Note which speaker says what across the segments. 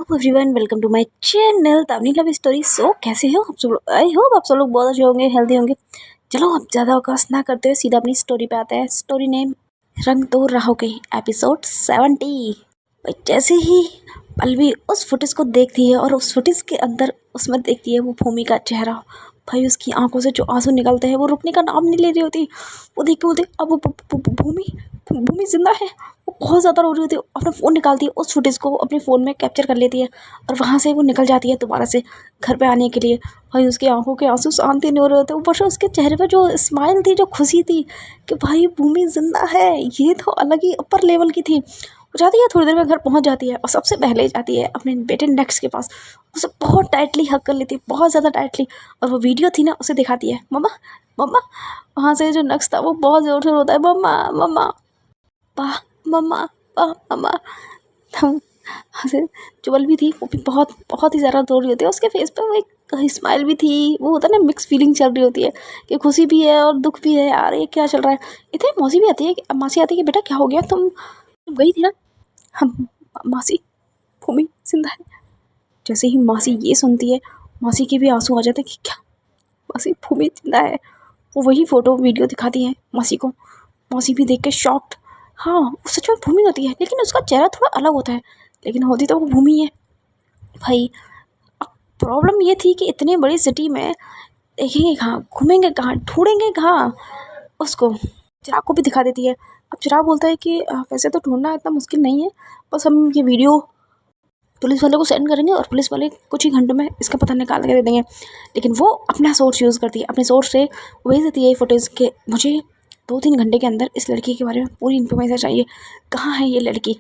Speaker 1: Everyone welcome to my channel तवनी love story. So कैसे हो आप सब लोग? आई होप आप सब लोग बहुत अच्छे होंगे, हेल्दी होंगे। चलो अब ज़्यादा अवकाश ना करते हुए सीधा अपनी स्टोरी पे आते हैं। स्टोरी नेम रंग तो राहों के, एपिसोड 70। जैसे ही पल्लवी उस फुटेज को देखती है और उस फुटेज के अंदर उसमें देखती है वो भूमि का चेहरा। भाई उसकी आंखों से जो आंसू निकलते हैं वो रुकने का नाम नहीं ले रही होती। वो देख के बोलते अब वो भूमि भूमि जिंदा है। वो बहुत ज़्यादा रो रही होती है, अपना फ़ोन निकालती है, उस फुटेज को अपने फ़ोन में कैप्चर कर लेती है और वहाँ से वो निकल जाती है दोबारा से घर पे आने के लिए। भाई उसकी आंखों के आंसू शांति नहीं हो रहे होते, ऊपर से उसके चेहरे पर जो स्माइल थी, जो खुशी थी कि भाई भूमि जिंदा है, ये तो अलग ही अपर लेवल की थी। वो जाती है, थोड़ी देर में घर पहुँच जाती है और सबसे पहले जाती है अपने बेटे नेक्स्ट के पास। उसे बहुत टाइटली हक कर लेती है, बहुत ज़्यादा टाइटली, और वो वीडियो थी ना उसे दिखाती है। मम्मा मम्मा, वहाँ से जो नेक्स्ट था वो बहुत ज़ोर से रोता है, मम्मा मम्मा पा मम्मा पा मम्मा। हम हंसे। जो पल्लवी थी वो भी बहुत बहुत ही ज़्यादा रो रही होती है, उसके फेस पे वो एक स्माइल भी थी। वो होता है ना, मिक्स फीलिंग चल रही होती है कि खुशी भी है और दुख भी है। यार ये क्या चल रहा है। इतने मौसी भी आती है, मासी आती है कि बेटा क्या हो गया, तुम गई थी ना। हम मासी भूमि जिंदा है। जैसे ही मासी ये सुनती है, मासी के भी आंसू आ जाते हैं कि क्या मासी भूमि जिंदा है। वो वही फ़ोटो वीडियो दिखाती है मासी को। मौसी भी देख के शॉक्ड। हाँ वो सच में भूमि होती है, लेकिन उसका चेहरा थोड़ा अलग होता है, लेकिन होती तो वो भूमि है भाई। अब प्रॉब्लम ये थी कि इतनी बड़ी सिटी में देखेंगे कहाँ, घूमेंगे कहाँ, ढूंढेंगे कहाँ उसको। चिराग को भी दिखा देती है। अब चिराग बोलता है कि वैसे तो ढूंढना इतना मुश्किल नहीं है, बस हम ये वीडियो पुलिस वाले को सेंड करेंगे और पुलिस वाले कुछ ही घंटों में इसका पता निकाल के दे देंगे। लेकिन वो अपना सोर्स यूज़ करती है, अपने सोर्स से भेज देती है ये फुटेज के मुझे 2-3 घंटे के अंदर इस लड़की के बारे में पूरी इन्फॉर्मेशन चाहिए, कहाँ है ये लड़की,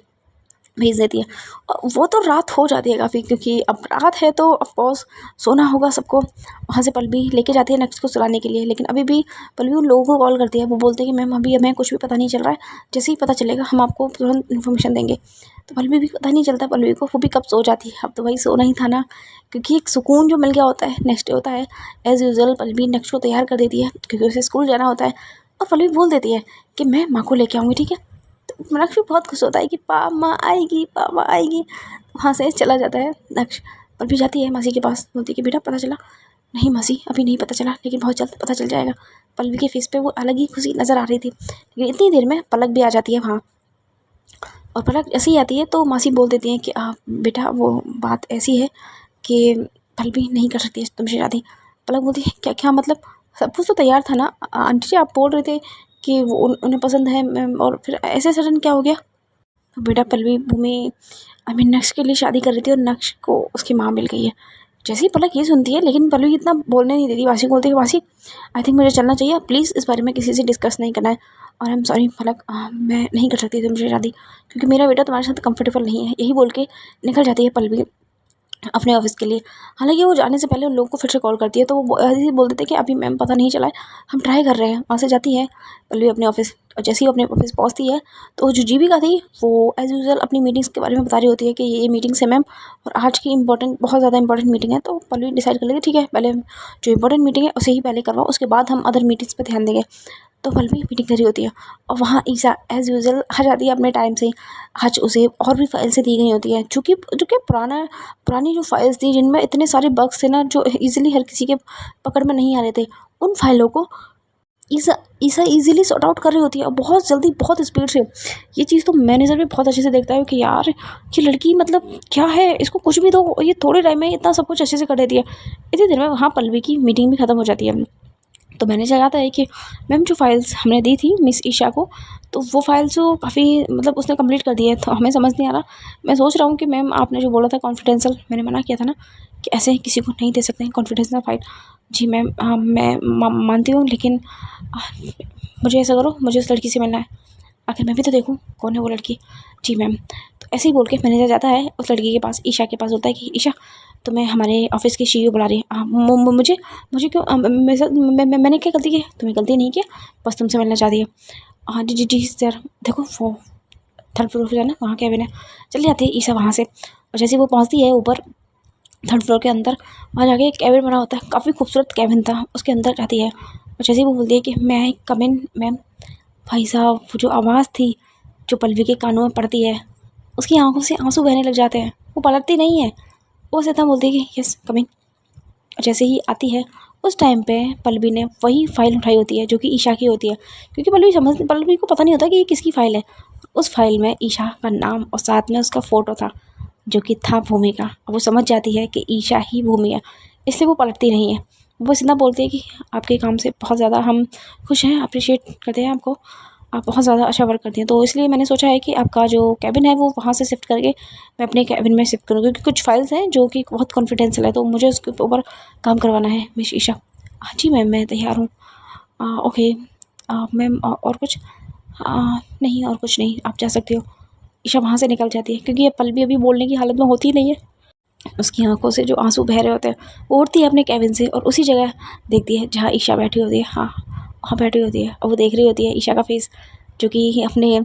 Speaker 1: भेज देती है। और वो तो रात हो जाती है काफ़ी, क्योंकि अब रात है तो ऑफ कोर्स सोना होगा सबको। वहाँ से पल्लवी लेके जाती है नेक्स्ट को सुलाने के लिए, लेकिन अभी भी पल्लवी उन लोगों को कॉल करती है। वो बोलते हैं कि मैम अभी हमें कुछ भी पता नहीं चल रहा है, जैसे ही पता चलेगा हम आपको तुरंत इन्फॉर्मेशन देंगे। तो पल्लवी भी पता नहीं चलता पल्लवी को, वो भी कब सो जाती है। अब तो भाई सोना ही था ना, क्योंकि एक सुकून जो मिल गया होता है। नेक्स्ट डे होता है, एज़ यूजुअल पल्लवी नेक्स्ट को तैयार कर देती है क्योंकि उसे स्कूल जाना होता है, और पल्लवी बोल देती है कि मैं माँ को लेके आऊँगी, ठीक है। तो नक्श भी बहुत खुश होता है कि पा माँ आएगी, पा माँ आएगी। वहाँ से चला जाता है नक्श। पल्लवी जाती है मासी के पास, बोलती है कि बेटा पता चला? नहीं मासी अभी नहीं पता चला, लेकिन बहुत जल्द पता चल जाएगा। पल्लवी के फेस पे वो अलग ही खुशी नज़र आ रही थी। लेकिन इतनी देर में पलक भी आ जाती है वहाँ, और पलक ऐसे ही आती है तो मासी बोल देती हैं कि बेटा वो बात ऐसी है कि पल्लवी नहीं कर सकती है तुमसे शादी। पलक बोलती है क्या क्या मतलब, सब कुछ तो तैयार था ना आंटी जी, आप बोल रहे थे कि वो उन्हें पसंद है मैम, और फिर ऐसे सडन क्या हो गया। तो बेटा पल्लवी भूमि आई मीन नक्श के लिए शादी कर रही थी और नक्श को उसकी माँ मिल गई है। जैसे ही पलक ये सुनती है, लेकिन पल्लवी इतना बोलने नहीं देती। वासी बोलती है वासी आई थिंक मुझे चलना चाहिए, प्लीज़ इस बारे में किसी से डिस्कस नहीं करना है। और आई एम सॉरी पलक, मैं नहीं कर सकती तुमसे शादी, क्योंकि मेरा बेटा तुम्हारे साथ कंफर्टेबल नहीं है। यही बोल के निकल जाती है पल्लवी अपने ऑफिस के लिए। हालांकि वो जाने से पहले उन लोगों को फिर से कॉल करती है, तो वो ऐसे ही बोल देते हैं कि अभी मैम पता नहीं चला है, हम ट्राई कर रहे हैं। वहाँ से जाती है पल्लवी अपने ऑफिस, और जैसे ही अपने ऑफिस पहुँचती है तो जो जीविका थी वो एज़ यूजुअल अपनी मीटिंग्स के बारे में बता रही होती है कि ये मीटिंग्स है मैम, और आज की इंपॉर्टेंट, बहुत ज़्यादा इंपॉर्टेंट मीटिंग है। तो पल्लवी डिसाइड कर लेती है ठीक है, पहले जो इंपॉर्टेंट मीटिंग है उसे ही पहले करवाओ, उसके बाद हम अदर मीटिंग्स पर ध्यान देंगे। तो पल्लवी मीटिंग कर रही होती है और वहाँ ईशा एज़ यूजुअल आ जाती है अपने टाइम से। आज उसे और भी फाइल्स दी गई होती है, जो कि पुरानी जो फाइल्स थी जिनमें इतने सारे बग्स थे ना, जो ईज़िली हर किसी के पकड़ में नहीं आ रहे थे, उन फाइलों को Isha Isha easily sort out कर रही होती है, और बहुत जल्दी, बहुत स्पीड से। ये चीज़ तो मैनेजर भी बहुत अच्छे से देखता है कि यार ये लड़की मतलब क्या है, इसको कुछ भी दो, ये थोड़े टाइम में इतना सब कुछ अच्छे से कर देती है। इतनी देर में वहाँ पल्लवी की मीटिंग भी ख़त्म हो जाती है। तो मैनेजर आता है कि मैम जो फाइल्स हमने दी थी मिस ईशा को, तो वो फाइल्स जो काफ़ी मतलब उसने कंप्लीट कर दी है, तो हमें समझ नहीं आ रहा। मैं सोच रहा हूँ कि मैम आपने जो बोला था कॉन्फिडेंशियल, मैंने मना किया था ना कि ऐसे किसी को नहीं दे सकते हैं कॉन्फिडेंशियल फाइल। जी मैम, मैं मानती हूँ, लेकिन मुझे ऐसा करो, मुझे उस लड़की से मिलना है, आखिर मैं भी तो देखूँ कौन है वो लड़की। जी मैम। तो ऐसे ही बोल के मैनेजर जाता है उस लड़की के पास, ईशा के पास, होता है कि ईशा तुम्हें हमारे ऑफिस की सीईओ बुला रही है। मुझे क्यों, मेरे साथ मैंने क्या गलती की? तुम्हें गलती नहीं किया, बस तुमसे मिलना चाहती है। हाँ जी जी जी सर, देखो वो थर्ड फ्लोर पे जाना, वहाँ कैबिन है। चली जाती है ईशा वहाँ से, और जैसे वो पहुँचती है ऊपर थर्ड फ्लोर के अंदर, वहाँ जाके एक कैबिन बना होता है, काफ़ी खूबसूरत कैबिन था, उसके अंदर जाती है। और जैसे ही वो बोलती है कि मैं कम इन मैम, भाई साहब वो जो आवाज़ थी जो पल्लवी के कानों में पड़ती है, उसकी आंखों से आंसू बहने लग जाते हैं। वो पलटती नहीं है, वो सीधा बोलती है कि यस कमिंग। जैसे ही आती है उस टाइम पे पल्लवी ने वही फाइल उठाई होती है जो कि ईशा की होती है, क्योंकि पल्लवी को पता नहीं होता कि ये किसकी फ़ाइल है। उस फाइल में ईशा का नाम और साथ में उसका फ़ोटो था जो कि था भूमि का। अब वो समझ जाती है कि ईशा ही भूमि है, इसलिए वो पलटती नहीं है। वो सीधा बोलती है कि आपके काम से बहुत ज़्यादा हम खुश हैं, अप्रिशिएट करते हैं आपको, आप बहुत ज़्यादा अच्छा वर्क करती हैं। तो इसलिए मैंने सोचा है कि आपका जो कैबिन है वो वहाँ से शिफ्ट करके मैं अपने कैबिन में शिफ्ट करूँ, क्योंकि कुछ फाइल्स हैं जो कि बहुत कॉन्फिडेंशियल है, तो मुझे उसके ऊपर काम करवाना है मिस ईशा। हाँ जी मैम, मैं तैयार हूँ। ओके मैम, और कुछ? नहीं और कुछ नहीं, आप जा सकते हो। ईशा वहाँ से निकल जाती है, क्योंकि ये पल्लवी अभी बोलने की हालत में होती ही नहीं है। उसकी आंखों से जो आंसू बह रहे होते हैं, वो उठती है अपने कैबिन से और उसी जगह देखती है जहाँ ईशा बैठी होती है। हाँ, वहाँ बैठी होती है और वो देख रही होती है ईशा का फेस, जो कि अपने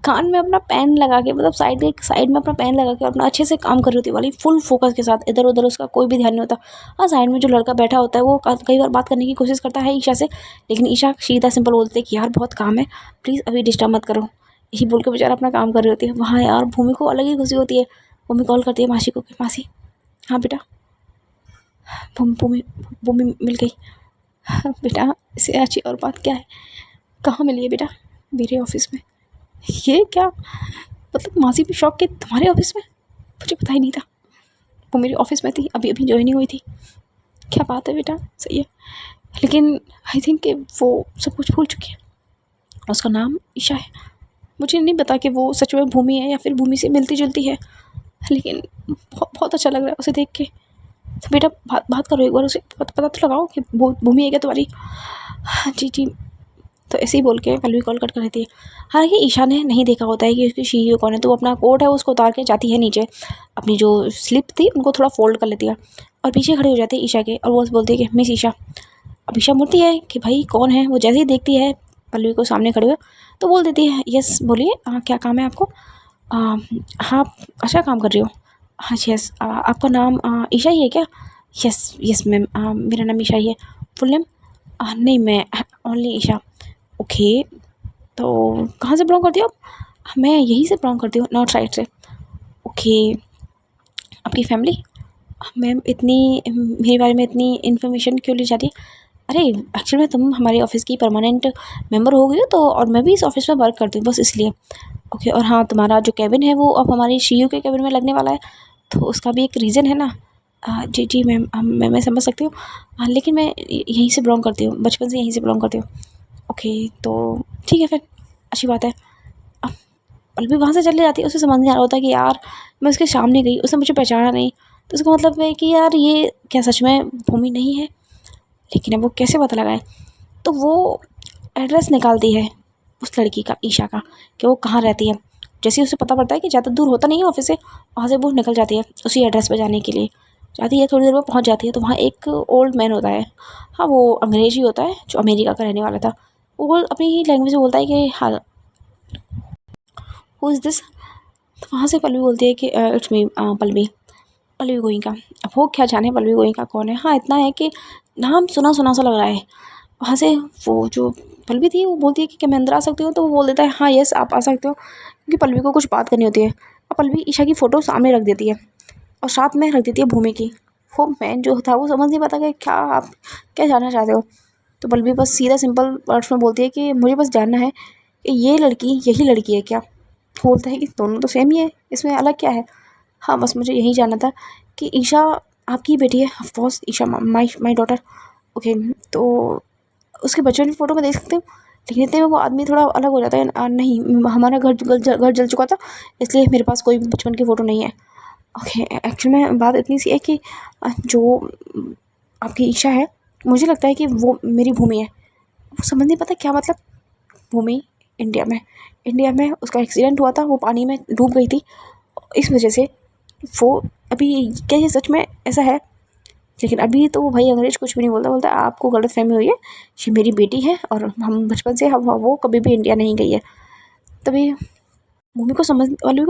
Speaker 1: कान में अपना पेन लगा के, मतलब साइड में अपना पेन लगा के अपना अच्छे से काम कर रही होती है, वाली फुल फोकस के साथ। इधर उधर उसका कोई भी ध्यान नहीं होता। हाँ, साइड में जो लड़का बैठा होता है वो कई बार बात करने की कोशिश करता है ईशा से, लेकिन ईशा सीधा सिंपल बोलती है कि यार बहुत काम है, प्लीज़ अभी डिस्टर्ब मत करो। यही बोल के बेचारा अपना काम कर रही होती है। वहाँ यार भूमि को अलग ही खुशी होती है। भूमि कॉल करती है मासी को कि मासी, हाँ बेटा, भूमि भूमि मिल गई। हाँ बेटा, इससे अच्छी और बात क्या है? कहाँ मिली है बेटा? मेरे ऑफिस में। ये क्या मतलब? मासी भी शौक के तुम्हारे ऑफिस में? मुझे पता ही नहीं था। वो मेरे ऑफिस में थी, अभी अभी ज्वाइनिंग हुई थी। क्या बात है बेटा, सही है। लेकिन आई थिंक कि वो सब कुछ भूल चुकी है। उसका नाम ईशा है। मुझे नहीं पता कि वो सच में भूमि है या फिर भूमि से मिलती जुलती है, लेकिन बहुत अच्छा लग रहा है उसे देख के। तो बेटा बात करो एक बार, उसे पता तो लगाओ कि वो भूमि है क्या तुम्हारी? हाँ जी जी। तो ऐसे ही बोल के पल्लवी कॉल कट कर देती है। हालांकि ईशा ने नहीं देखा होता है कि उसकी सीईओ कौन है, तो वो अपना कोट है उसको उतार के जाती है नीचे, अपनी जो स्लिप थी उनको थोड़ा फोल्ड कर लेती है और पीछे खड़ी हो जाती है ईशा के, और वो बोलती है कि मिस ईशा। अब ईशा मुड़ती है कि भाई कौन है। वो जैसे ही देखती है पल्लवी को सामने खड़े हुए, तो बोल देती है यस बोलिए, क्या काम है आपको? हाँ, अच्छा काम कर रही हो। हाँ यस, आपका नाम ईशा ही है क्या? यस यस मैम, मेरा नाम ईशा ही है। Full name? नहीं, मैं ओनली ईशा। ओके, तो कहाँ से बिलोंग करती हो आप? मैं यहीं से बिलोंग करती हूँ, नॉर्थ साइड से। ओके, आपकी फैमिली? मैम इतनी मेरे बारे में इतनी इन्फॉर्मेशन क्यों ली जाती है? अरे एक्चुअली में तुम हमारे ऑफिस की परमानेंट मेंबर हो गई हो, तो और मैं भी इस ऑफिस में वर्क करती हूँ बस इसलिए। ओके, और हाँ तुम्हारा जो कैबिन है वो अब हमारी सीईओ के कैबिन में लगने वाला है, तो उसका भी एक रीज़न है ना। जी जी मैम, मैं समझ सकती हूँ। लेकिन मैं यहीं से बिलोंग करती हूँ, बचपन से यहीं से बिलोंग करती हूँ। ओके, तो ठीक है फिर, अच्छी बात है। अब पल्लवी वहाँ से चली जाती है, उसे समझ नहीं आ रहा होता कि यार मैं उसके सामने गई, उसने मुझे पहचाना नहीं, तो उसका मतलब है कि यार ये क्या सच में भूमि नहीं है? लेकिन अब वो कैसे पता लगाए? तो वो एड्रेस निकालती है उस लड़की का, ईशा का, कि वो कहाँ रहती है। जैसे ही उसे पता पड़ता है कि ज़्यादा दूर होता नहीं है ऑफिस से, वहाँ से वो निकल जाती है उसी एड्रेस पर जाने के लिए। जाती है, थोड़ी देर में पहुँच जाती है, तो वहाँ एक ओल्ड मैन होता है। हाँ, वो अंग्रेज़ी होता है जो अमेरिका का रहने वाला था। वो अपनी ही लैंग्वेज में बोलता है कि हाँ, हु इज़ दिस? तो वहाँ से पल्लवी बोलती है कि इट्स मी पल्लवी, पल्लवी गोइंका। अब वो क्या जाने पल्लवी गोइंका कौन है। हाँ, इतना है कि नाम सुना सुना सा लग रहा है। वहाँ से वो जो पल्लवी थी वो बोलती है कि क्या मैं अंदर आ सकती हूँ? तो वो बोल देता है हाँ यस आप आ सकते हो, क्योंकि पल्लवी को कुछ बात करनी होती है। और पल्लवी ईशा की फ़ोटो सामने रख देती है और साथ में रख देती है भूमि की। वो मैन जो था वो समझ नहीं पाता कि क्या आप क्या जानना चाहते हो। तो पल्लवी बस सीधा सिंपल वर्ड्स में बोलती है कि मुझे बस जानना है कि ये लड़की यही लड़की है क्या? बोलता है कि दोनों तो सेम ही है, इसमें अलग क्या है? हाँ, बस मुझे यही जानना था कि ईशा आपकी बेटी है? Of course Isha my daughter. Okay, तो उसके बचपन की फ़ोटो मैं देख सकती हूँ? लेकिन इतने में वो आदमी थोड़ा अलग हो जाता है। नहीं, हमारा घर जल चुका था, इसलिए मेरे पास कोई बचपन की फ़ोटो नहीं है। ओके, एक्चुअल में बात इतनी सी है कि जो आपकी ईशा है, मुझे लगता है कि वो मेरी भूमि है। वो समझ नहीं पाता क्या मतलब भूमि। इंडिया में उसका एक्सीडेंट हुआ था, वो पानी में डूब गई थी, इस वजह से वो अभी क्या ये सच में ऐसा है? लेकिन अभी तो वो भाई अंग्रेज़ कुछ भी नहीं बोलता, बोलता आपको गलतफ़हमी हुई है, ये मेरी बेटी है और हम बचपन से हम वो कभी भी इंडिया नहीं गई है। तभी पल्लवी को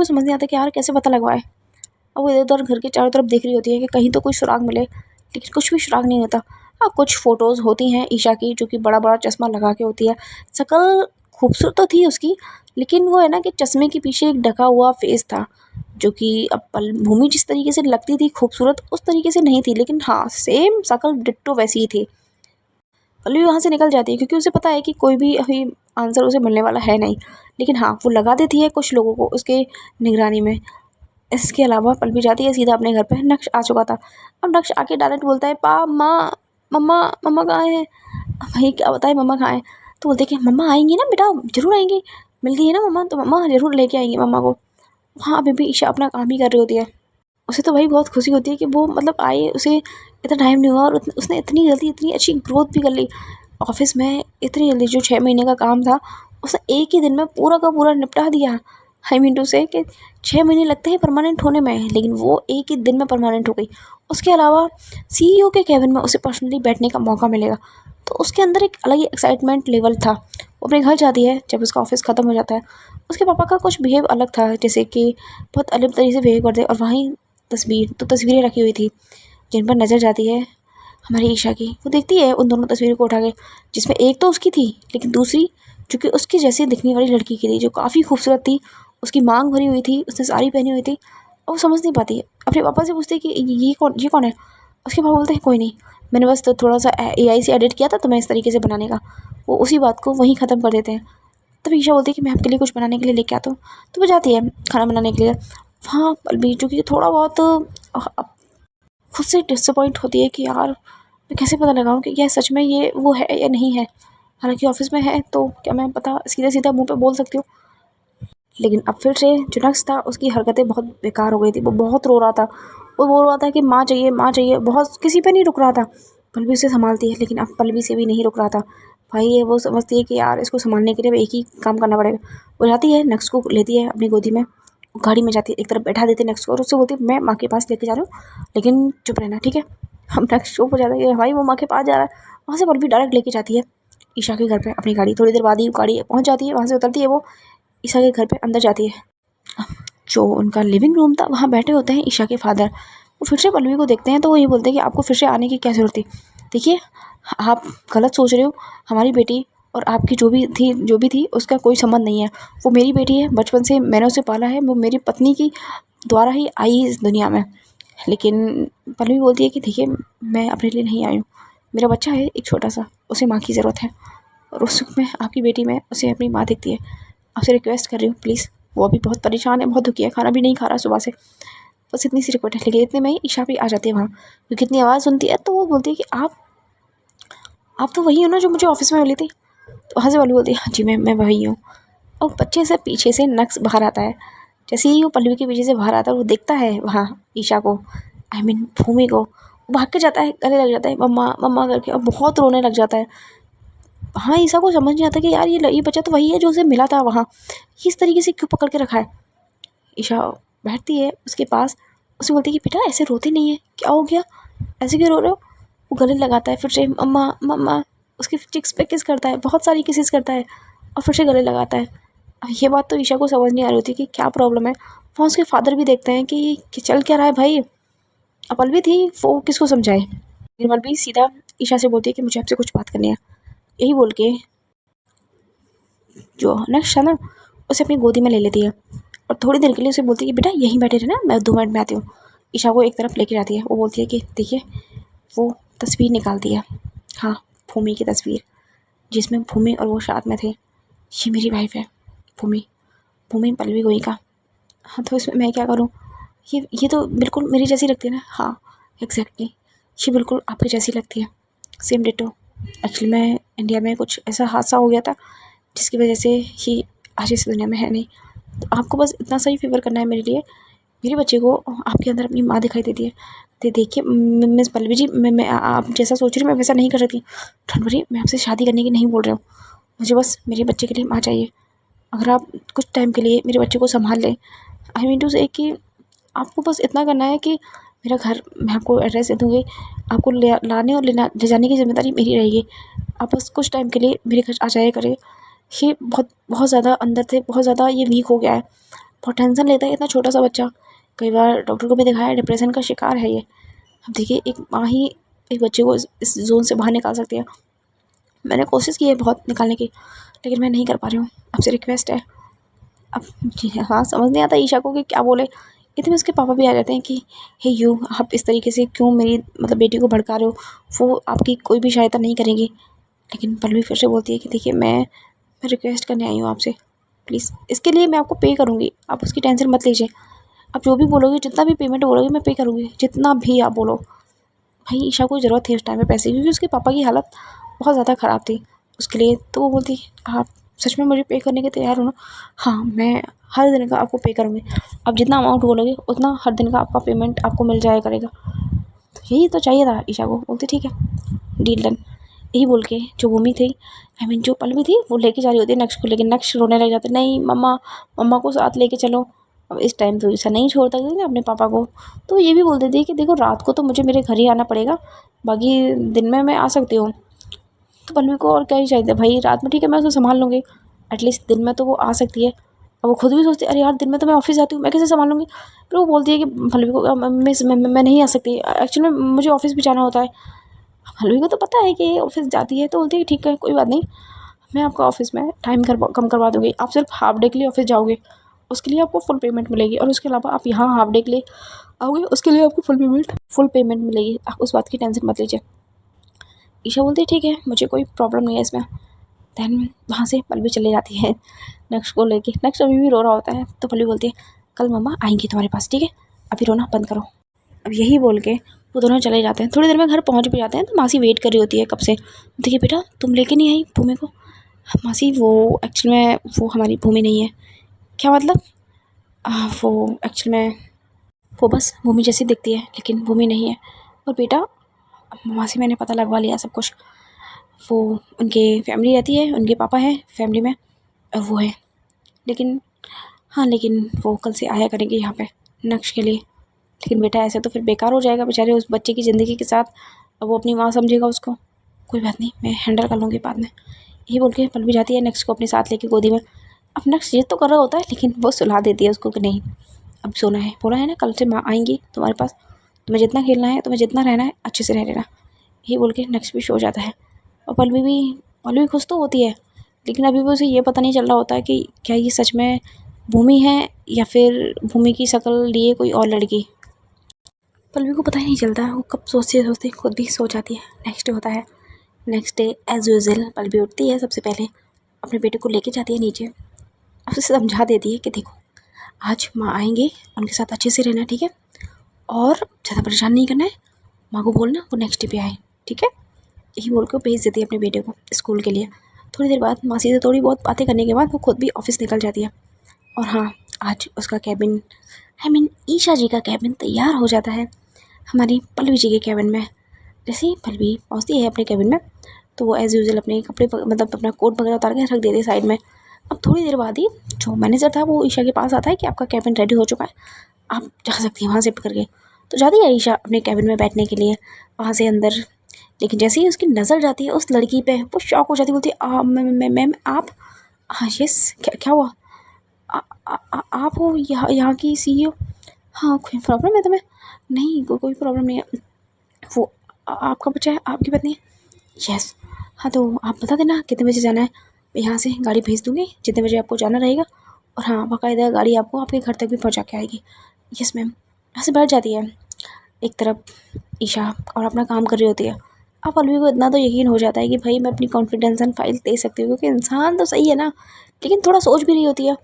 Speaker 1: समझ नहीं आता कि यार कैसे पता लगवाए। अब वो इधर-उधर घर के चारों तरफ देख रही होती है कि कहीं तो कोई सुराग मिले, लेकिन कुछ भी सुराग नहीं होता। हाँ, कुछ फ़ोटोज़ होती हैं ईशा की जो कि बड़ा-बड़ा चश्मा लगा के होती है। शक्ल खूबसूरत तो थी उसकी, लेकिन वो है ना कि चश्मे के पीछे एक ढका हुआ फेस था, जो कि अब भूमि जिस तरीके से लगती थी खूबसूरत उस तरीके से नहीं थी, लेकिन हाँ सेम शक्ल डिट्टो वैसी ही थी। पल्लवी वहाँ से निकल जाती है क्योंकि उसे पता है कि कोई भी अभी आंसर उसे मिलने वाला है नहीं, लेकिन हाँ वो लगा देती है कुछ लोगों को उसके निगरानी में। इसके अलावा पल्लवी जाती है सीधा अपने घर पे। नक्श आ चुका था। अब नक्श आके डायरेक्ट बोलता है, पा माँ, मम्मा, मम्मा कहाँ है? भाई क्या बताए मम्मा कहाँ है? तो बोलते कि मम्मा आएंगी ना बेटा, जरूर आएंगी, मिल गई है ना मम्मा, तो मम्मा जरूर लेके आएंगी मम्मा को। हाँ अभी भी ईशा अपना काम ही कर रही होती है। उसे तो भाई बहुत खुशी होती है कि वो मतलब आए, उसे इतना टाइम नहीं हुआ और उसने इतनी जल्दी इतनी अच्छी ग्रोथ भी कर ली ऑफिस में। इतनी जल्दी जो 6 महीने का काम था उसने एक ही दिन में पूरा का पूरा निपटा दिया। आई मीन टू से कि 6 महीने लगते हैं परमानेंट होने में, लेकिन वो एक ही दिन में परमानेंट हो गई। उसके अलावा सीईओ के केबिन में उसे पर्सनली बैठने का मौका मिलेगा, तो उसके अंदर एक अलग ही एक्साइटमेंट लेवल था। वो अपने घर जाती है जब उसका ऑफिस ख़त्म हो जाता है। उसके पापा का कुछ बिहेव अलग था, जैसे कि बहुत अलग तरीके से बिहेव करते, और वहीं तस्वीरें रखी हुई थी जिन पर नज़र जाती है हमारी ईशा की। वो देखती है उन दोनों तस्वीरों को उठा के, जिसमें एक तो उसकी थी, लेकिन दूसरी जो कि उसकी जैसी दिखने वाली लड़की की थी, जो काफ़ी खूबसूरत थी, उसकी मांग भरी हुई थी, उसने साड़ी पहनी हुई थी। और वो समझ नहीं पाती, अपने पापा से पूछती कि ये कौन है? उसके पापा बोलते हैं कोई नहीं, मैंने बस तो थोड़ा सा एआई से एडिट किया था तो मैं इस तरीके से बनाने का। वो उसी बात को वहीं ख़त्म कर देते हैं। तब ईशा बोलती है कि मैं आपके लिए कुछ बनाने के लिए लेके आता हूँ। तो वो जाती है खाना बनाने के लिए। हाँ पल्लवी जो कि थोड़ा बहुत खुद से डिसअपॉइंट होती है कि यार मैं कैसे पता लगाऊं कि यह सच में ये वो है या नहीं है। हालांकि ऑफिस में है तो क्या मैं पता सीधा सीधा मुंह पे बोल सकती हूँ, लेकिन अब फिर से जो नक्श था उसकी हरकतें बहुत बेकार हो गई थी। वो बहुत रो रहा था। वो बोल रहा था कि माँ चाहिए, माँ चाहिए, बहुत किसी पे नहीं रुक रहा था। पल्लवी उसे संभालती है, लेकिन अब पल्लवी से भी नहीं रुक रहा था। भाई ये वो समझती है कि यार इसको संभालने के लिए एक ही काम करना पड़ेगा। वो जाती है नक्श को लेती है अपनी गोदी में, गाड़ी में जाती है, एक तरफ बैठा देती है नक्श को और उससे बोलती है मैं माँ के पास लेके जा रही हूँ, लेकिन चुप रहना ठीक है। हम नक्श चुप हो जाता है कि भाई वो माँ के पास जा रहा है। वहाँ से पल्लवी डायरेक्ट लेके जाती है ईशा के घर पे अपनी गाड़ी। थोड़ी देर बाद ही गाड़ी पहुँच जाती है, वहाँ से उतरती है वो, ईशा के घर पे अंदर जाती है। जो उनका लिविंग रूम था वहाँ बैठे होते हैं ईशा के फादर। वो फिर से पल्लवी को देखते हैं तो वो ये बोलते हैं कि आपको फिर से आने की क्या ज़रूरत थी? देखिए आप गलत सोच रहे हो, हमारी बेटी और आपकी जो भी थी उसका कोई संबंध नहीं है। वो मेरी बेटी है, बचपन से मैंने उसे पाला है, वो मेरी पत्नी की द्वारा ही आई इस दुनिया में। लेकिन पल्लवी बोलती है कि देखिए मैं अपने लिए नहीं आई हूँ, मेरा बच्चा है एक छोटा सा, उसे माँ की ज़रूरत है, और उस सुख में आपकी बेटी में उसे अपनी माँ दिखती है। आपसे रिक्वेस्ट कर रही हूँ प्लीज़। वो अभी बहुत परेशान है, बहुत दुखी है, खाना भी नहीं खा रहा सुबह से, बस इतनी सी रिक्वेस्ट है। लेकिन इतने में ही ईशा भी आ जाती है वहाँ, क्योंकि इतनी आवाज़ सुनती है तो वो बोलती है कि आप तो वही हो ना जो मुझे ऑफिस में मिली थी? तो वहाँ से पल्लवी बोलती है हाँ जी मैं वही हूँ। और बच्चे से पीछे से नक्श बाहर आता है। जैसे ही वो पल्लवी के पीछे से बाहर आता है वो देखता है वहाँ ईशा को, आई मीन भूमि को, वो भाग के जाता है, गले लग जाता है मम्मा मम्मा करके, और बहुत रोने लग जाता है। हाँ ईशा को समझ नहीं आता कि यार ये बच्चा तो वही है जो उसे मिला था वहाँ, इस तरीके से क्यों पकड़ के रखा है। ईशा बैठती है उसके पास, उसे बोलती है कि बेटा ऐसे रोते नहीं है, क्या हो गया, ऐसे क्यों रो रहे हो? वो गले लगाता है फिर से मम्मा मम्मा, उसके चिक्स पे किस करता है, बहुत सारी किसेस करता है, और फिर से गले लगाता है। अब ये बात तो ईशा को समझ नहीं आ रही होती कि क्या प्रॉब्लम है। वहाँ उसके फादर भी देखते हैं कि चल क्या रहा है भाई। अब पल्लवी थी वो किसको समझाए, लेकिन पल्लवी सीधा ईशा से बोलती है कि मुझे आपसे कुछ बात करनी है। यही बोल के जो नक्श है ना उसे अपनी गोदी में ले लेती है, और थोड़ी देर के लिए उसे बोलती है कि बेटा यहीं बैठे रहना, मैं 2 मिनट में आती हूँ। ईशा को एक तरफ लेके जाती है। वो बोलती है कि देखिए वो तस्वीर निकालती है, हाँ भूमि की तस्वीर, जिसमें भूमि और वो साथ में थे। ये मेरी वाइफ है भूमि, भूमि पल्लवी गोई का। हाँ तो इसमें मैं क्या करूँ? ये तो बिल्कुल मेरी जैसी लगती है ना। हाँ एग्जैक्टली, ये बिल्कुल आपकी जैसी लगती है, सेम डिटो। एक्चुअली मैं इंडिया में कुछ ऐसा हादसा हो गया था जिसकी वजह से ही आज इस दुनिया में है नहीं। तो आपको बस इतना सा ही फेवर करना है मेरे लिए। मेरे बच्चे को आपके अंदर अपनी माँ दिखाई देती है। तो देखिए मिस पल्लवी जी, मैं आप जैसा सोच रही हूँ मैं वैसा नहीं कर सकती। डोंट वरी, मैं आपसे शादी करने की नहीं बोल रहा हूँ, मुझे बस मेरे बच्चे के लिए माँ चाहिए। अगर आप कुछ टाइम के लिए मेरे बच्चे को संभाल लें, आई मीन टू से कि आपको बस इतना करना है कि मेरा घर, मैं आपको एड्रेस दे दूँगी, आपको लाने और ले जाने की ज़िम्मेदारी मेरी रहेगी। आप बस कुछ टाइम के लिए मेरे घर आ जाया करें। ये बहुत बहुत ज़्यादा अंदर से बहुत ज़्यादा ये वीक हो गया है, बहुत टेंशन लेता है इतना छोटा सा बच्चा। कई बार डॉक्टर को भी दिखाया, डिप्रेशन का शिकार है ये। अब देखिए एक माँ ही एक बच्चे को इस ज़ोन से बाहर निकाल सकती है। मैंने कोशिश की है बहुत निकालने की, लेकिन मैं नहीं कर पा रही हूँ। आपसे रिक्वेस्ट है। अब जी हाँ, समझ नहीं आता ईशा को कि क्या बोले। इतने में उसके पापा भी आ जाते हैं कि हे यू, आप इस तरीके से क्यों मेरी मतलब बेटी को भड़का रहे हो, वो आपकी कोई भी सहायता नहीं करेंगी। लेकिन पल्लवी फिर से बोलती है कि देखिए मैं रिक्वेस्ट करने आई हूँ आपसे, प्लीज़ इसके लिए मैं आपको पे करूँगी, आप उसकी टेंशन मत लीजिए। आप जो भी बोलोगे, जितना भी पेमेंट बोलोगे मैं पे करूँगी, जितना भी आप बोलो। भाई ईशा को ज़रूरत थी उस टाइम पे पैसे, क्योंकि उसके पापा की हालत बहुत ज़्यादा ख़राब थी उसके लिए। तो वो बोलती आप सच में मुझे पे करने के तैयार हो ना? हाँ, मैं हर दिन का आपको पे करूँगी, आप जितना अमाउंट बोलोगे उतना हर दिन का आपका पेमेंट आपको मिल जाया करेगा। तो यही तो चाहिए था ईशा को। बोलती ठीक है, डील डन। यही बोल के जो भूमि थी, जो पल्लवी थी, वो लेके जा रही होती है नक्श को, लेकिन नक्श रोने लग जाते, नहीं मम्मा, मम्मा को साथ लेके चलो। अब इस टाइम तो ईशा नहीं छोड़ता था अपने पापा को, तो ये भी बोल देती है कि देखो रात को तो मुझे मेरे घर ही आना पड़ेगा, बाकी दिन में मैं आ सकती हूँ। तो पल्लवी को और क्या ही चाहिए भाई, रात में ठीक है मैं उसे संभाल लूँगी, एटलीस्ट दिन में तो वो आ सकती है। अब वो खुद भी सोचती है अरे यार दिन में तो मैं ऑफिस जाती हूँ, मैं कैसे संभाल लूँगी। फिर वो बोलती है कि पल्लवी को मैं नहीं आ सकती, एक्चुअली मुझे ऑफिस भी जाना होता है। पल्लवी को तो पता है कि ये ऑफिस जाती है, तो बोलती है ठीक है कोई बात नहीं, मैं आपका ऑफिस में टाइम कम करवा दूँगी, आप सिर्फ हाफ डे के लिए ऑफिस जाओगे, उसके लिए आपको फुल पेमेंट मिलेगी, और उसके अलावा आप यहाँ हाफ डे के लिए आओगे, उसके लिए आपको फुल पेमेंट मिलेगी, आप उस बात की टेंशन मत लीजिए। ईशा बोलती है ठीक है, मुझे कोई प्रॉब्लम नहीं है इसमें। दैन वहाँ से पल्लवी चली जाती है नक्श को लेके। नक्श अभी भी रो रहा होता है, तो पल्लवी बोलती है कल मम्मा आएंगी तुम्हारे पास, ठीक है, अभी रोना बंद करो। अब यही बोल के वो दोनों चले जाते हैं। थोड़ी देर में घर पहुँच भी जाते हैं, तो मासी वेट कर रही होती है कब से। देखिए बेटा तुम लेके नहीं आई भूमि को। मासी वो एक्चुअल में वो हमारी भूमि नहीं है। क्या मतलब? वो एक्चुअल में वो बस भूमि जैसी दिखती है, लेकिन भूमि नहीं है। और बेटा मासी मैंने पता लगवा लिया सब कुछ, वो उनके फैमिली रहती है, उनके पापा हैं फैमिली में, और वो है, लेकिन हाँ लेकिन वो कल से आया करेंगे यहाँ पे नक्श के लिए। लेकिन बेटा ऐसे तो फिर बेकार हो जाएगा बेचारे उस बच्चे की ज़िंदगी के साथ, अब वो अपनी माँ समझेगा उसको। कोई बात नहीं, मैं हैंडल कर लूँगी बाद में। यही बोल के पल्लवी जाती है नक्श को अपने साथ लेके गोदी में। अब नक्श ये तो कर रहा होता है, लेकिन वो सुला देती है उसको कि नहीं अब सोना है, बोला है ना कल से माँ आएंगी तुम्हारे पास, तुम्हें जितना खेलना है, तुम्हें जितना रहना है अच्छे से रह लेना। यही बोल के नक्श भी सो जाता है। और पल्लवी खुश तो होती है, लेकिन अभी भी उसे ये पता नहीं चल रहा होता है कि क्या ये सच में भूमि है या फिर भूमि की शक्ल लिए कोई और लड़की। पल्लवी को पता ही नहीं चलता, वो कब सोचते सोचते खुद भी सो जाती है। नेक्स्ट डे होता है। Next day as usual Pallavi उठती है, सबसे पहले अपने बेटे को लेके जाती है नीचे, और उसे समझा देती है कि देखो आज माँ आएंगे, उनके साथ अच्छे से रहना, ठीक है, और ज़्यादा परेशान नहीं करना है, माँ को बोलना वो नेक्स्ट डे पे आए, ठीक है। यही बोल के भेज देती है अपने बेटे को स्कूल के लिए। थोड़ी देर बाद मासी से थोड़ी बहुत बातें करने के बाद वो खुद भी ऑफिस निकल जाती है। और हाँ, आज उसका कैबिन ईशा जी का कैबिन तैयार हो जाता है हमारी पल्लवी जी के कैबिन में। जैसे ही पल्लवी पहुँचती है अपने कैबिन में, तो वो एज़ यूजुअल अपने कपड़े मतलब अपना कोट वगैरह उतार के रख देते साइड में। अब थोड़ी देर बाद ही जो मैनेजर था वो ईशा के पास आता है कि आपका कैबिन रेडी हो चुका है, आप जा सकती हैं वहाँ शिफ्ट करके। तो जाती है ईशा अपने कैबिन में बैठने के लिए वहाँ से अंदर। लेकिन जैसे ही उसकी नज़र जाती है उस लड़की पे, वो शॉक हो जाती है, बोलती है मैम आप? हाँ यस, क्या हुआ? आप हो यहाँ की CEO? हाँ, कोई प्रॉब्लम है तुम्हें? नहीं कोई प्रॉब्लम नहीं है। वो आपका बच्चा है, आपकी पत्नी है? यस। हाँ तो आप बता देना कितने बजे जाना है, मैं यहाँ से गाड़ी भेज दूँगी जितने बजे आपको जाना रहेगा। और हाँ बाकायदा गाड़ी आपको आपके घर तक भी पहुँचा के आएगी। Yes ma'am. यहाँ से बैठ जाती है एक तरफ ईशा और अपना काम कर रही होती है। अब पल्लवी को इतना तो यकीन हो जाता है कि भाई मैं अपनी कॉन्फिडेंशियल फाइल दे सकती हूँ, क्योंकि इंसान तो सही है ना, लेकिन थोड़ा सोच भी रही होती है।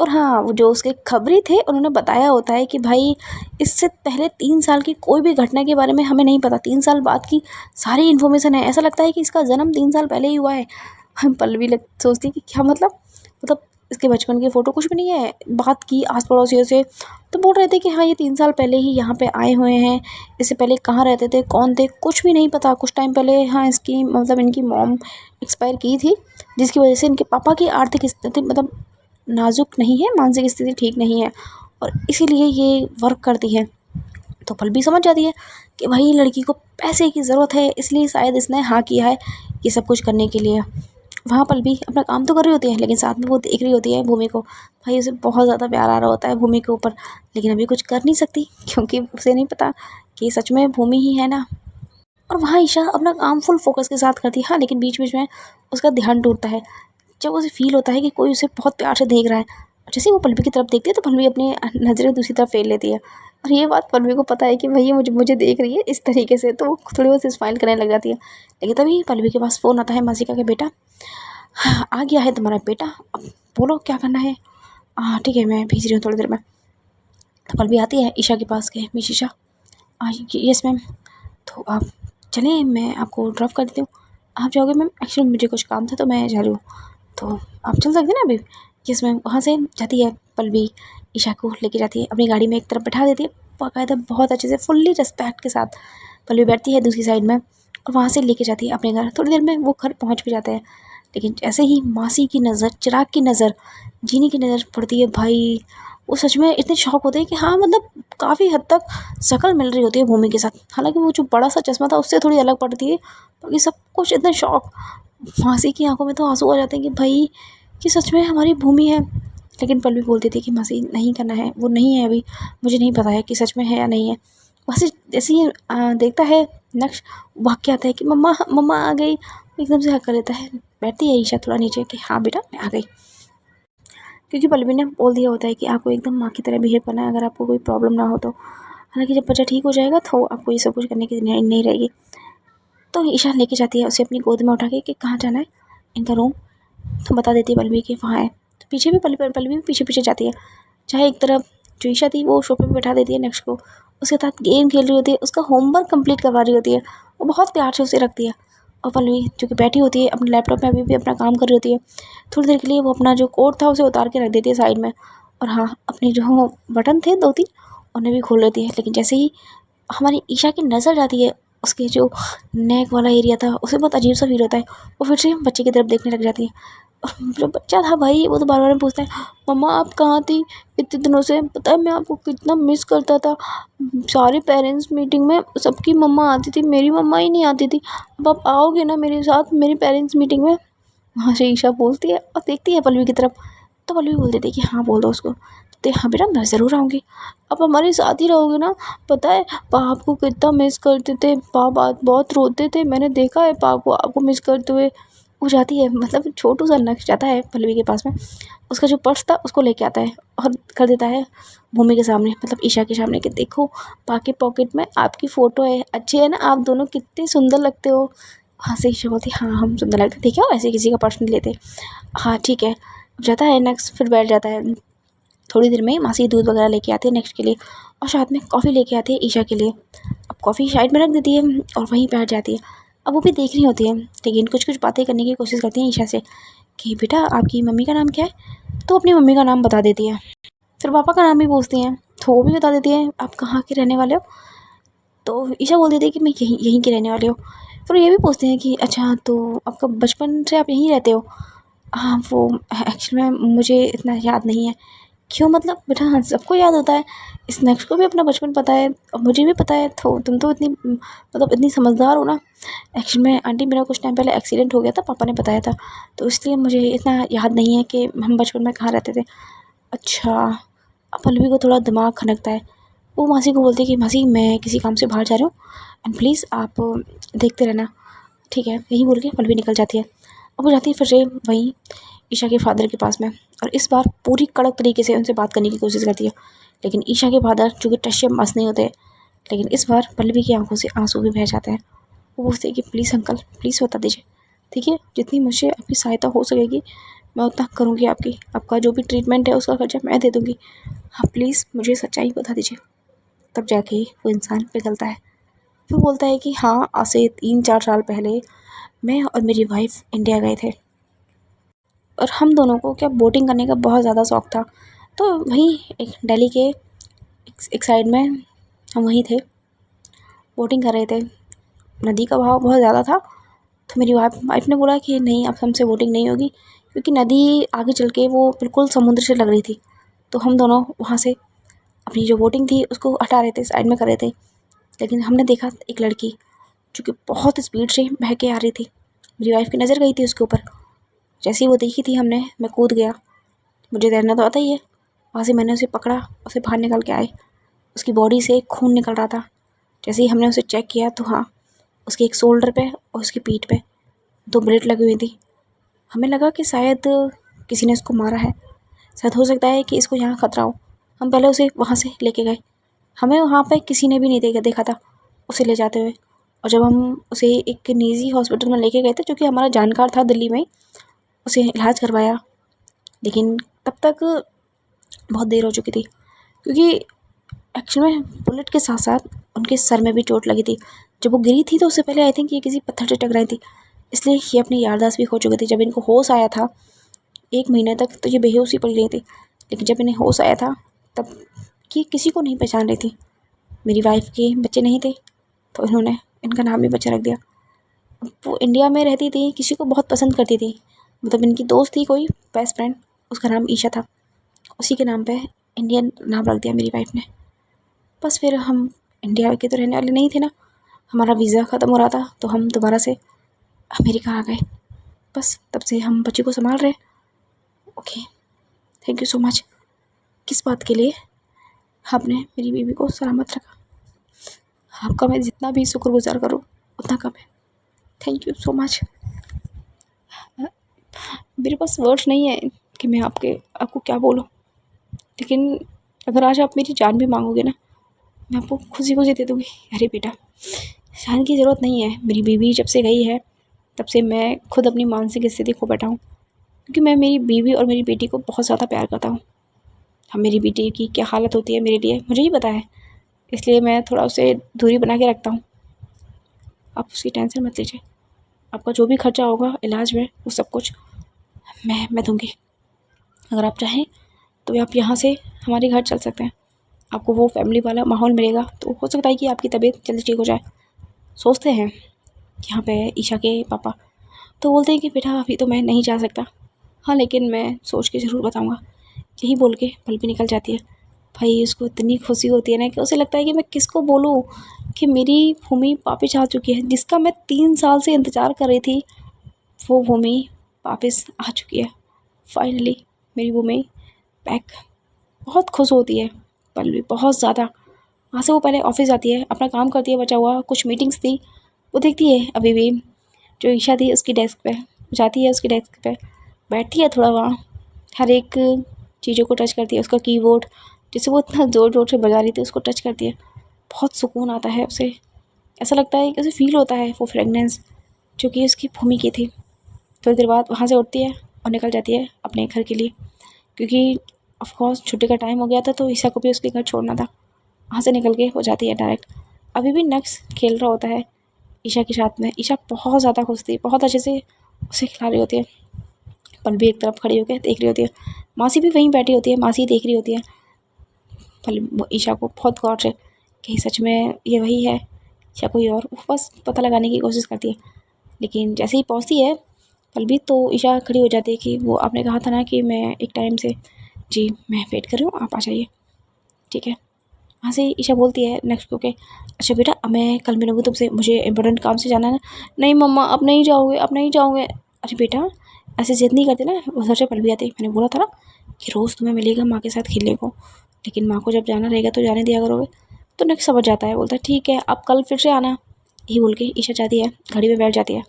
Speaker 1: और हाँ, वो जो उसके खबरी थे उन्होंने बताया होता है कि भाई इससे पहले 3 साल की कोई भी घटना के बारे में हमें नहीं पता, 3 साल बाद की सारी इन्फॉर्मेशन है। ऐसा लगता है कि इसका जन्म 3 साल पहले ही हुआ है। पल्लवी सोचती कि क्या मतलब इसके बचपन की फ़ोटो कुछ भी नहीं है। बात की आस पड़ोसियों से, तो बोल रहे थे कि हाँ ये 3 साल पहले ही यहाँ पे आए हुए हैं, इससे पहले कहाँ रहते थे, कौन थे, कुछ भी नहीं पता। कुछ टाइम पहले हाँ इसकी मतलब इनकी मॉम एक्सपायर की थी, जिसकी वजह से इनके पापा की आर्थिक स्थिति मतलब नाजुक नहीं है, मानसिक स्थिति ठीक नहीं है, और इसीलिए ये वर्क करती है। तो पल्लवी समझ जाती है कि भाई लड़की को पैसे की ज़रूरत है, इसलिए शायद इसने हाँ किया है ये सब कुछ करने के लिए। वहाँ पल्लवी अपना काम तो कर रही होती है, लेकिन साथ में वो देख रही होती है भूमि को। भाई उसे बहुत ज़्यादा प्यार आ रहा होता है भूमि के ऊपर, लेकिन अभी कुछ कर नहीं सकती क्योंकि उसे नहीं पता कि सच में भूमि ही है ना। और वहाँ ईशा अपना काम फुल फोकस के साथ करती है। हाँ, लेकिन बीच बीच में उसका ध्यान टूटता है जब उसे फील होता है कि कोई उसे बहुत प्यार से देख रहा है। जैसे ही वो पल्लवी की तरफ देखती है तो पल्लवी अपनी नज़रें दूसरी तरफ फेर लेती है, और ये बात पल्लवी को पता है कि भैया मुझे मुझे देख रही है इस तरीके से, तो वो थोड़ी बहुत स्माइल करने लग जाती है। लेकिन तभी पल्लवी के पास फ़ोन आता है मासी का कि बेटा, हाँ, आ गया है तुम्हारा बेटा, अब बोलो क्या करना है। हाँ ठीक है, मैं भेज रही हूँ थोड़ी देर में। तो पल्लवी आती है ईशा के पास के, मिस ईशा, यस मैम, तो आप चलें, मैं आपको ड्रॉप कर देती हूँ। आप जाओगे मैम? एक्चुअली मुझे कुछ काम था तो मैं जा रही हूँ, तो आप चल सकते हैं ना अभी? Yes ma'am. वहाँ से जाती है पल्लवी, ईशा को लेके जाती है अपनी गाड़ी में, एक तरफ बैठा देती है बाकायदा बहुत अच्छे से फुल्ली रिस्पेक्ट के साथ। पल्लवी बैठती है दूसरी साइड में और वहाँ से लेके जाती है अपने घर। थोड़ी देर में वो घर पहुँच भी जाते हैं, लेकिन जैसे ही मासी की नज़र, चिराग की नज़र, जीनी की नज़र पड़ती है भाई, वो सच में इतने शॉक होते हैं कि हाँ मतलब काफ़ी हद तक शक्ल मिल रही होती है भूमि के साथ। हालांकि वो जो बड़ा सा चश्मा था उससे थोड़ी अलग पड़ती है, बाकी सब कुछ इतना शॉक। मासी की आंखों में तो आंसू आ जाते हैं कि भाई कि सच में हमारी भूमि है। लेकिन पल्लवी बोलती थी कि मासी नहीं करना है, वो नहीं है अभी, मुझे नहीं पता है कि सच में है या नहीं है। मासी जैसे ही देखता है नक्श, भाग के आता है कि मम्मा मम्मा आ गई, एकदम से हक कर लेता है। बैठती है ईशा थोड़ा नीचे कि हाँ बेटा मैं आ गई, क्योंकि पल्लवी ने बोल दिया होता है कि आपको एकदम माँ की तरह बिहेव करना है अगर आपको कोई प्रॉब्लम ना हो तो। हालांकि जब बच्चा ठीक हो जाएगा तो आपको ये सब कुछ करने की नहीं रहेगी। तो ईशा लेके जाती है उसे अपनी गोद में उठा के कि कहाँ जाना है, इनका रूम। तो बता देती है पल्लवी कि वहाँ है। तो पीछे भी पल्लवी भी पीछे पीछे जाती है। चाहे एक तरफ जो ईशा थी वो सोफे पे बैठा देती है नेक्स्ट को, उसके साथ गेम खेल रही होती है, उसका होमवर्क कंप्लीट करवा रही होती है, वो बहुत प्यार से उसे रखती है। और पल्लवी जो कि बैठी होती है अपने लैपटॉप में अभी भी अपना काम कर रही होती है, थोड़ी देर के लिए वो अपना जो कोट था उसे उतार के रख देती है साइड में, और हाँ अपने जो बटन थे 2-3 उन्हें भी खोल लेती है। लेकिन जैसे ही हमारी ईशा की नज़र जाती है उसके जो नेक वाला एरिया था, उसे बहुत अजीब सा फील होता है। वो फिर से बच्चे की तरफ देखने लग जाती है। और जो बच्चा था भाई वो तो बार बार पूछता है, मम्मा आप कहाँ थी इतने दिनों से, पता है मैं आपको कितना मिस करता था। सारे पेरेंट्स मीटिंग में सबकी मम्मा आती थी, मेरी मम्मा ही नहीं आती थी, अब आप आओगे ना मेरे साथ मेरी पेरेंट्स मीटिंग में? वहाँ से ईशा बोलती है और देखती है पल्लवी की तरफ। तो पल्लवी बोल देती है कि हाँ बोल दो उसको। तो हाँ बेटा मैं ज़रूर आऊँगी, आप हमारे साथ ही रहोगे ना? पता है पा आपको कितना मिस करते थे, पा बात बहुत रोते थे, मैंने देखा है पा को आपको मिस करते हुए। वो जाती है, मतलब छोटू सा नक्श जाता है पल्लवी के पास में, उसका जो पर्स था उसको लेके आता है और कर देता है भूमि के सामने, मतलब ईशा के सामने, कि देखो पा के पॉकेट में आपकी फ़ोटो है, अच्छी है ना, आप दोनों कितने सुंदर लगते हो। हाँ से ईशा बोलती हाँ हम सुंदर लगते, देखिए ऐसे किसी का पर्स नहीं लेते। हाँ ठीक है। अब जाता है नेक्स्ट, फिर बैठ जाता है। थोड़ी देर में मासी दूध वगैरह लेके आती है नेक्स्ट के लिए, और साथ में कॉफ़ी लेके आती है ईशा के लिए। अब कॉफ़ी साइड में रख देती है और वहीं बैठ जाती है। अब वो भी देख रही होती है, लेकिन कुछ कुछ बातें करने की कोशिश करती हैं ईशा से कि बेटा आपकी मम्मी का नाम क्या है? तो अपनी मम्मी का नाम बता देती है। फिर पापा का नाम भी पूछती हैं तो वो भी बता देती है, आप कहाँ के रहने वाले हो? तो ईशा बोल देती है कि मैं यहीं यहीं के रहने वाले हो। फिर ये भी पूछते हैं कि अच्छा तो आपका बचपन से आप यहीं रहते हो? हाँ वो एक्चुअली में मुझे इतना याद नहीं है। क्यों, मतलब बेटा हाँ सबको याद होता है, इस नक्श को भी अपना बचपन पता है और मुझे भी पता है, तो तुम तो इतनी मतलब इतनी समझदार हो ना। एक्चुअली में आंटी मेरा कुछ टाइम पहले एक्सीडेंट हो गया था, पापा ने बताया था, तो इसलिए मुझे इतना याद नहीं है कि हम बचपन में कहाँ रहते थे। अच्छा। अब पल्लवी को थोड़ा दिमाग खनकता है। वो मासी को बोलती है कि मासी मैं किसी काम से बाहर जा रही हूँ एंड प्लीज़ आप देखते रहना, ठीक है? यही बोल के पल्लवी निकल जाती है। अब वो जाती है फिर से वहीं ईशा के फादर के पास में, और इस बार पूरी कड़क तरीके से उनसे बात करने की कोशिश करती है। लेकिन ईशा के फादर चूँकि टश्य मस नहीं होते, लेकिन इस बार पल्लवी की आंखों से आंसू भी बह जाते हैं। वो पूछते हैं कि प्लीज़ अंकल प्लीज़ बता दीजिए, ठीक है? जितनी मुझसे आपकी सहायता हो सकेगी मैं उतना करूँगी आपकी, आपका जो भी ट्रीटमेंट है उसका खर्चा मैं दे दूँगी। हाँ प्लीज़ मुझे सच्चाई बता दीजिए। तब जाके वो इंसान पिघलता है। फिर बोलता है कि हाँ आज से 3-4 साल पहले मैं और मेरी वाइफ इंडिया गए थे, और हम दोनों को क्या बोटिंग करने का बहुत ज़्यादा शौक़ था। तो वहीं एक दिल्ली के एक साइड में हम वहीं थे, बोटिंग कर रहे थे। नदी का बहाव बहुत ज़्यादा था, तो मेरी वाइफ ने बोला कि नहीं अब हमसे बोटिंग नहीं होगी, क्योंकि नदी आगे चल के वो बिल्कुल समुद्र से लग रही थी। तो हम दोनों वहाँ से अपनी जो बोटिंग थी उसको हटा रहे थे, साइड में कर रहे थे। लेकिन हमने देखा एक लड़की जो कि बहुत स्पीड से बह के आ रही थी। मेरी वाइफ की नज़र गई थी उसके ऊपर। जैसे ही वो देखी थी हमने, मैं कूद गया, मुझे तैरना तो आता ही है। वहाँ से मैंने उसे पकड़ा, उसे बाहर निकाल के आए। उसकी बॉडी से खून निकल रहा था। जैसे ही हमने उसे चेक किया तो हाँ उसके एक शोल्डर पे और उसकी पीठ पे 2 बुलेट लगी हुई थी। हमें लगा कि शायद किसी ने इसको मारा है, शायद हो सकता है कि इसको यहाँ खतरा हो। हम पहले उसे वहाँ से लेके गए। हमें वहाँ पे किसी ने भी नहीं देखा था उसे ले जाते हुए। और जब हम उसे एक निजी हॉस्पिटल में लेके गए थे, जो कि हमारा जानकार था दिल्ली में, उसे इलाज करवाया। लेकिन तब तक बहुत देर हो चुकी थी, क्योंकि एक्चुअल में बुलेट के साथ साथ उनके सर में भी चोट लगी थी। जब वो गिरी थी तो उससे पहले आई थिंक ये किसी पत्थर से टकराई थी, इसलिए ये अपनी याददाश्त भी खो चुकी थी। जब इनको होश आया था 1 महीने तक तो ये बेहोश ही पड़ी रही थी, लेकिन जब इन्हें होश आया था तब ये किसी को नहीं पहचान रही थी। मेरी वाइफ के बच्चे नहीं थे तो इन्होंने इनका नाम भी बच्चा रख दिया। वो इंडिया में रहती थी, किसी को बहुत पसंद करती थी, मतलब इनकी दोस्त थी कोई बेस्ट फ्रेंड, उसका नाम ईशा था। उसी के नाम पे इंडियन नाम रख दिया मेरी वाइफ ने। बस फिर हम इंडिया के तो रहने वाले नहीं थे ना, हमारा वीज़ा ख़त्म हो रहा था तो हम दोबारा से अमेरिका आ गए। बस तब से हम बच्चे को संभाल रहे। Okay, thank you so much. किस बात के लिए? आपने मेरी बीवी को सलामत रखा। आपका मैं जितना भी शुक्रगुजार करूँ उतना कम है। Thank you so much. मेरे पास वर्ड्स नहीं है कि मैं आपको क्या बोलूँ, लेकिन अगर आज आप मेरी जान भी मांगोगे ना, मैं आपको खुशी दे दूँगी। अरे बेटा, जान की ज़रूरत नहीं है। मेरी बीवी जब से गई है तब से मैं खुद अपनी मानसिक स्थिति खो बैठा हूँ, क्योंकि मैं मेरी बीवी और मेरी बेटी को बहुत ज़्यादा प्यार करता हूँ। अब मेरी बेटी की क्या हालत होती है मेरे लिए मुझे ही पता है, इसलिए मैं थोड़ा उसे दूरी बना के रखता हूँ। आप उसकी टेंशन मत लीजिए। आपका जो भी खर्चा होगा इलाज में, वो सब कुछ मैं दूँगी। अगर आप चाहें तो आप यहाँ से हमारे घर चल सकते हैं। आपको वो फैमिली वाला माहौल मिलेगा, तो हो सकता है कि आपकी तबीयत जल्दी ठीक हो जाए। सोचते हैं यहाँ पे ईशा के पापा तो बोलते हैं कि बेटा अभी तो मैं नहीं जा सकता। हाँ, लेकिन मैं सोच के ज़रूर बताऊँगा। यही बोल के पल भी निकल जाती है। भाई उसको इतनी खुशी होती है ना कि उसे लगता है कि मैं किसको बोलूँ कि मेरी भूमि वापस आ चुकी है। जिसका मैं 3 साल से इंतज़ार कर रही थी, वो भूमि वापस आ चुकी है। फाइनली मेरी भूमि बैक। बहुत खुश होती है पल भी, बहुत ज़्यादा। वहाँ से वो पहले ऑफ़िस जाती है, अपना काम करती है बचा हुआ, कुछ मीटिंग्स थी वो देखती है। अभी भी जो ईशा थी उसकी डेस्क पे जाती है, उसकी डेस्क पे बैठती है, थोड़ा वहाँ हर एक चीज़ों को टच करती है। उसका कीबोर्ड जिसे वो इतना ज़ोर ज़ोर से बजा रही थी उसको टच करती है। बहुत सुकून आता है उसे। ऐसा लगता है कि उसे फ़ील होता है वो फ्रेगनेंस जो कि उसकी भूमि की थी। थोड़ी देर बाद वहाँ से उठती है और निकल जाती है अपने घर के लिए, क्योंकि ऑफ कोर्स छुट्टी का टाइम हो गया था तो ईशा को भी उसके घर छोड़ना था। वहाँ से निकल के वो जाती है डायरेक्ट। अभी भी नक्स खेल रहा होता है ईशा के साथ में। ईशा बहुत ज़्यादा खुश थी, बहुत अच्छे से उसे खिला रही होती है। पल भी एक तरफ खड़ी होकर देख रही होती है। मासी भी वहीं बैठी होती है, मासी देख रही होती है पल ईशा को बहुत गौर से कि सच में ये वही है या कोई और। वो बस पता लगाने की कोशिश करती है, लेकिन जैसे ही पहुँचती है पलबीत तो ईशा खड़ी हो जाती है कि वो आपने कहा था ना कि मैं एक टाइम से, जी मैं वेट कर रही हूँ, आप आ जाइए। ठीक है। वहाँ से ईशा बोलती है नेक्स्ट को के, अच्छा बेटा अब मैं कल मिलूँगी तुमसे, मुझे इंपॉर्टेंट काम से जाना है ना। नहीं मम्मा अब नहीं जाओगे, अब नहीं जाओगे। अरे बेटा ऐसे ज़िद नहीं करते ना। उधर से पल भी आती, मैंने बोला था ना कि रोज़ तुम्हें मिलेगा माँ के साथ खेलने को, लेकिन माँ को जब जाना रहेगा तो जाने दिया करोगे। तो नेक्स्ट समझ जाता है, बोलता है ठीक है आप कल फिर से आना। यही बोल के ईशा जाती है, घड़ी में बैठ जाती है।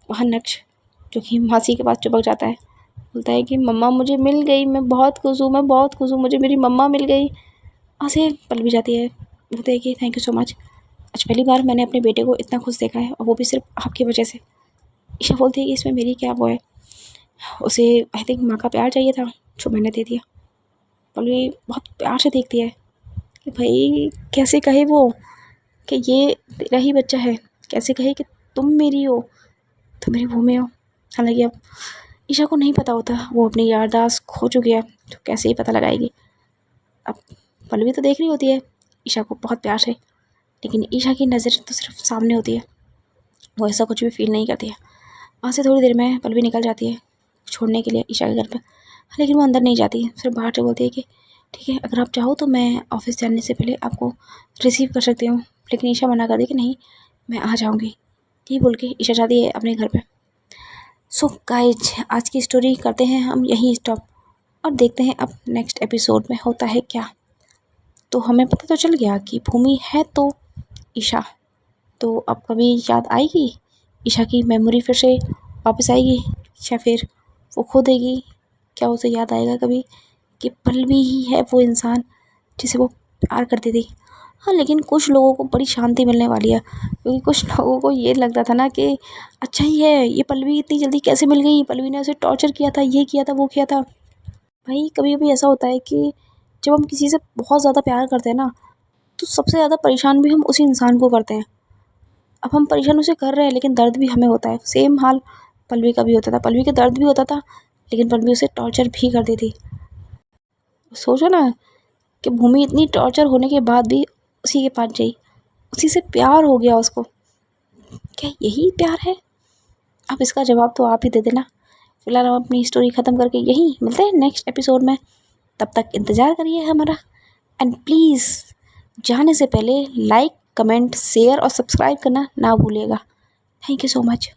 Speaker 1: वहाँ नेक्स्ट जो कि मासी के पास चिपक जाता है, बोलता है कि मम्मा मुझे मिल गई, मैं बहुत खुश हूँ, मैं बहुत खुश हूँ, मुझे मेरी मम्मा मिल गई। वहाँ से पल भी जाती है, बोलते हैं कि थैंक यू सो मच, आज पहली बार मैंने अपने बेटे को इतना खुश देखा है, और वो भी सिर्फ आपकी वजह से। ईशा बोलती है कि इसमें मेरी क्या वो है, उसे आई थिंक माँ का प्यार चाहिए था जो मैंने दे दिया। पल भी बहुत प्यार से देखती है कि भाई कैसे कहे वो कि ये तेरा ही बच्चा है, कैसे कहे कि तुम मेरी हो, तुम मेरी भूमि हो। हालांकि अब ईशा को नहीं पता होता, वो अपनी याददाश्त खो चुकी है, तो कैसे ही पता लगाएगी। अब पल्लवी तो देख रही होती है ईशा को बहुत प्यार से, लेकिन ईशा की नज़र तो सिर्फ सामने होती है, वो ऐसा कुछ भी फील नहीं करती है। वहाँ से थोड़ी देर में पल्लवी निकल जाती है छोड़ने के लिए ईशा के घर पर, लेकिन वो अंदर नहीं जाती, सिर्फ बाहर से बोलती है कि ठीक है अगर आप चाहो तो मैं ऑफिस जाने से पहले आपको रिसीव कर सकती हूँ। लेकिन ईशा मना कर दी कि नहीं मैं आ जाऊँगी। यही बोल के ईशा जाती है अपने घर पे। सो गाइज आज की स्टोरी करते हैं हम यहीं स्टॉप, और देखते हैं अब नेक्स्ट एपिसोड में होता है क्या। तो हमें पता तो चल गया कि भूमि है तो ईशा, तो अब कभी याद आएगी, ईशा की मेमोरी फिर से वापस आएगी, या फिर वो खो देगी? क्या उसे याद आएगा कभी कि पल्लवी ही है वो इंसान जिसे वो प्यार करती थी? हाँ, लेकिन कुछ लोगों को बड़ी शांति मिलने वाली है, क्योंकि कुछ लोगों को ये लगता था ना कि अच्छा ही है, ये पल्लवी इतनी जल्दी कैसे मिल गई, पल्लवी ने उसे टॉर्चर किया था, ये किया था, वो किया था। भाई कभी कभी ऐसा होता है कि जब हम किसी से बहुत ज़्यादा प्यार करते हैं ना, तो सबसे ज़्यादा परेशान भी हम उसी इंसान को करते हैं। अब हम परेशान उसे कर रहे हैं, लेकिन दर्द भी हमें होता है। सेम हाल पल्लवी का भी होता था, पल्लवी का दर्द भी होता था, लेकिन पल्लवी उसे टॉर्चर भी करती थी। सोचो ना कि भूमि इतनी टॉर्चर होने के बाद भी उसी के पास गई, उसी से प्यार हो गया उसको। क्या यही प्यार है? अब इसका जवाब तो आप ही दे देना। फिलहाल हम अपनी स्टोरी ख़त्म करके यहीं मिलते हैं नेक्स्ट एपिसोड में। तब तक इंतज़ार करिए हमारा। एंड प्लीज़ जाने से पहले लाइक, कमेंट, शेयर और सब्सक्राइब करना ना भूलिएगा। Thank you so much.